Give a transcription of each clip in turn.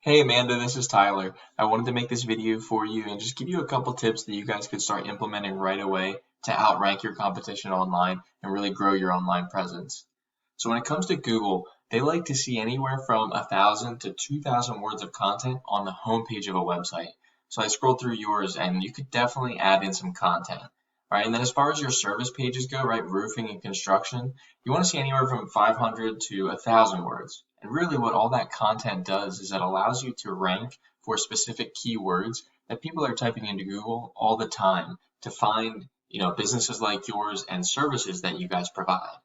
Hey Amanda, this is Tyler. I wanted to make this video for you and just give you a couple tips that you guys could start implementing right away to outrank your competition online and really grow your online presence. So when it comes to Google, they like to see anywhere from 1,000 to 2,000 words of content on the homepage of a website. So I scrolled through yours and you could definitely add in some content. All right, and then as far as your service pages go, right, roofing and construction, you want to see anywhere from 500 to 1,000 words. And really what all that content does is it allows you to rank for specific keywords that people are typing into Google all the time to find, businesses like yours and services that you guys provide.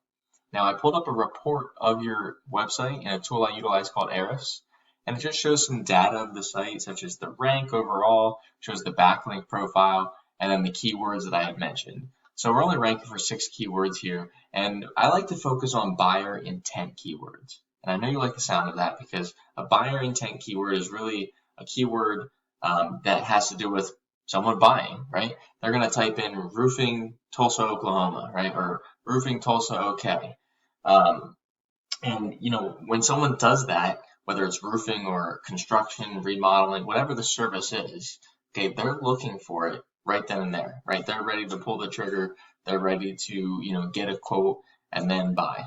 Now, I pulled up a report of your website in a tool I utilize called Ahrefs, and it just shows some data of the site, such as the rank overall, shows the backlink profile, and then the keywords that I had mentioned. So we're only ranking for 6 keywords here, and I like to focus on buyer intent keywords. And I know you like the sound of that because a buyer intent keyword is really a keyword that has to do with someone buying, right? They're going to type in roofing Tulsa, Oklahoma, right? Or roofing Tulsa, okay. Um, and when someone does that, whether it's roofing or construction, remodeling, whatever the service is, okay, they're looking for it right then and there, right? They're ready to pull the trigger. They're ready to, get a quote and then buy.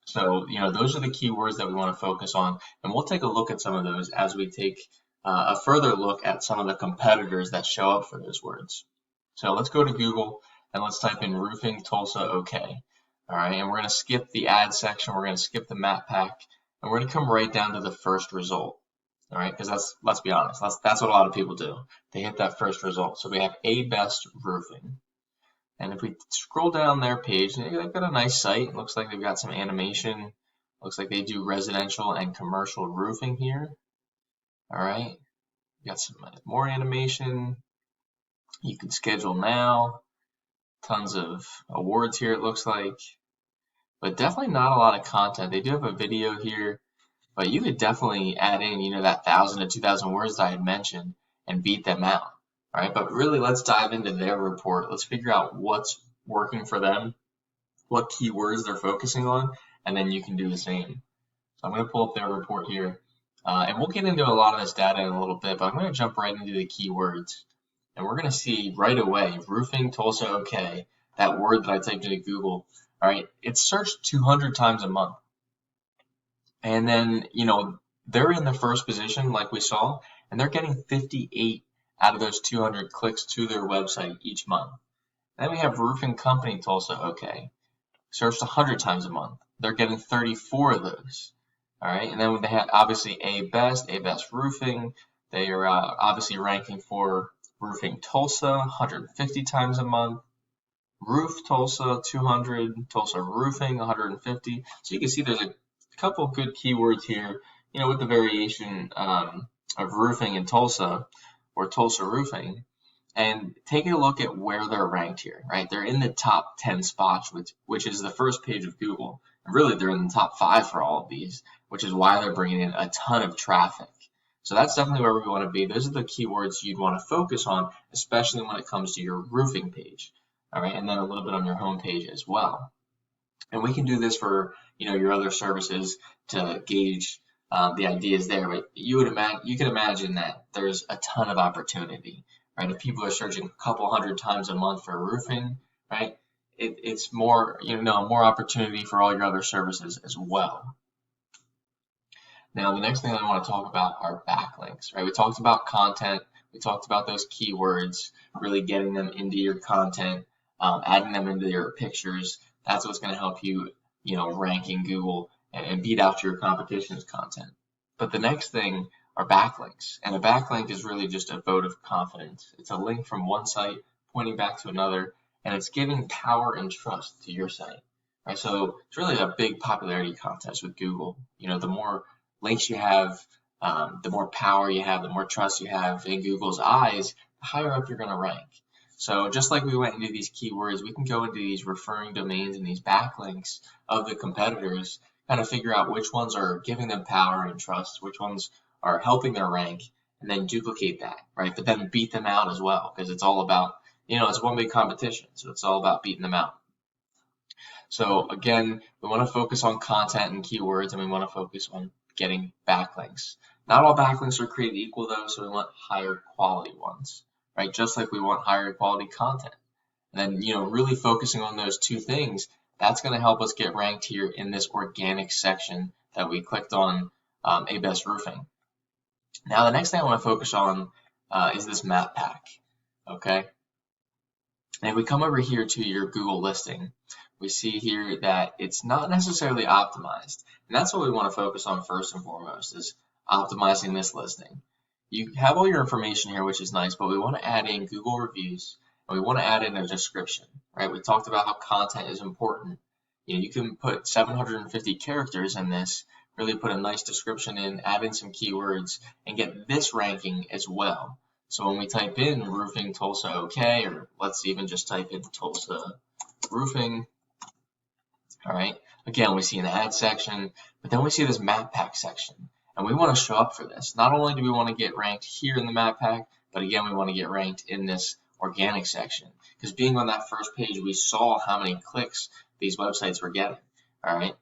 So, those are the keywords that we want to focus on, and we'll take a look at some of those as we take a further look at some of the competitors that show up for those words. So let's go to Google and let's type in roofing Tulsa, okay. All right, and we're going to skip the ad section, we're going to skip the map pack, and we're going to come right down to the first result. All right, because let's be honest, that's what a lot of people do. They hit that first result. So we have A Best Roofing. And if we scroll down their page, they've got a nice site. It looks like they've got some animation. Looks like they do residential and commercial roofing here. All right, got some more animation. You can schedule now. Tons of awards here, it looks like. But definitely not a lot of content. They do have a video here, but you could definitely add in, that 1,000 to 2,000 words that I had mentioned and beat them out. All right, but really let's dive into their report. Let's figure out what's working for them, what keywords they're focusing on, and then you can do the same. So I'm going to pull up their report here, and we'll get into a lot of this data in a little bit, but I'm going to jump right into the keywords. And we're going to see right away, roofing Tulsa okay, that word that I typed into Google. All right, it's searched 200 times a month. And then, they're in the first position like we saw, and they're getting 58 out of those 200 clicks to their website each month. Then we have roofing company Tulsa okay, searched 100 times a month. They're getting 34 of those. All right, and then they have obviously A Best Roofing. They are obviously ranking for roofing Tulsa 150 times a month. Roof Tulsa 200, Tulsa roofing 150. So you can see there's a couple of good keywords here, with the variation of roofing in Tulsa or Tulsa roofing. And taking a look at where they're ranked here, right? They're in the top 10 spots, which is the first page of Google. And really, they're in the top 5 for all of these, which is why they're bringing in a ton of traffic. So that's definitely where we want to be. Those are the keywords you'd want to focus on, especially when it comes to your roofing page. All right, and then a little bit on your home page as well. And we can do this for, your other services to gauge the ideas there. But you can imagine that there's a ton of opportunity. Right? If people are searching a couple hundred times a month for roofing, right, it's more, more opportunity for all your other services as well. Now, the next thing I want to talk about are backlinks, right? We talked about content. We talked about those keywords, really getting them into your content, adding them into your pictures. That's what's going to help you, rank in Google and beat out your competition's content. But the next thing are backlinks. And a backlink is really just a vote of confidence. It's a link from one site pointing back to another, and it's giving power and trust to your site. Right? So it's really a big popularity contest with Google. The more links you have, the more power you have, the more trust you have in Google's eyes, the higher up you're going to rank. So just like we went into these keywords, we can go into these referring domains and these backlinks of the competitors, kind of figure out which ones are giving them power and trust, which ones are helping their rank, and then duplicate that, right? But then beat them out as well, because it's all about, it's one big competition, so it's all about beating them out. So again, we want to focus on content and keywords, and we want to focus on getting backlinks. Not all backlinks are created equal though, so we want higher quality ones, right? Just like we want higher quality content. And then, really focusing on those two things, that's going to help us get ranked here in this organic section that we clicked on, A-Best Roofing. Now, the next thing I want to focus on is this map pack, okay? And if we come over here to your Google listing, we see here that it's not necessarily optimized. And that's what we want to focus on first and foremost, is optimizing this listing. You have all your information here, which is nice, but we want to add in Google reviews, and we want to add in a description, right? We talked about how content is important. You can put 750 characters in this, really put a nice description in, add in some keywords, and get this ranking as well. So when we type in roofing Tulsa okay, or let's even just type in Tulsa roofing, all right, again, we see an ad section, but then we see this map pack section, and we want to show up for this. Not only do we want to get ranked here in the map pack, but again, we want to get ranked in this organic section, because being on that first page, we saw how many clicks these websites were getting, all right?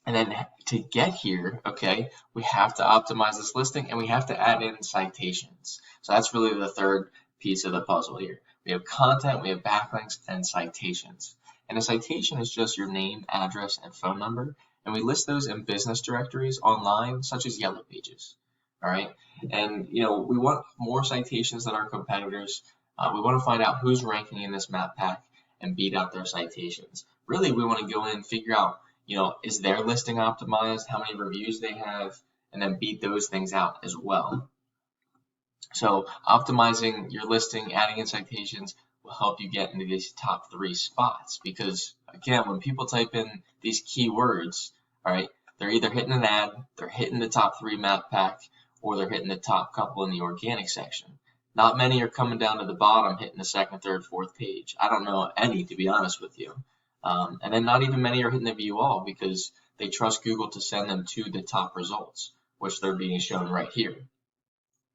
And then to get here, okay, we have to optimize this listing, and we have to add in citations. So that's really the third piece of the puzzle here. We have content, we have backlinks, and citations. And a citation is just your name, address, and phone number. And we list those in business directories online, such as Yellow Pages. All right. And, we want more citations than our competitors. We want to find out who's ranking in this map pack and beat out their citations. Really, we want to go in and figure out, is their listing optimized, how many reviews they have, and then beat those things out as well. So optimizing your listing, adding in citations will help you get into these top 3 spots, because again, when people type in these keywords, all right, they're either hitting an ad, they're hitting the top 3 map pack, or they're hitting the top couple in the organic section. Not many are coming down to the bottom, hitting the 2nd, 3rd, 4th page. I don't know any, to be honest with you. And then not even many are hitting the view all, because they trust Google to send them to the top results, which they're being shown right here.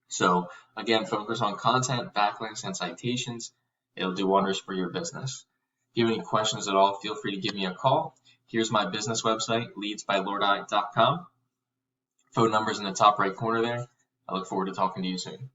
So again, focus on content, backlinks, and citations. It'll do wonders for your business. If you have any questions at all, feel free to give me a call. Here's my business website, leadsbylordeye.com. Phone number's in the top right corner there. I look forward to talking to you soon.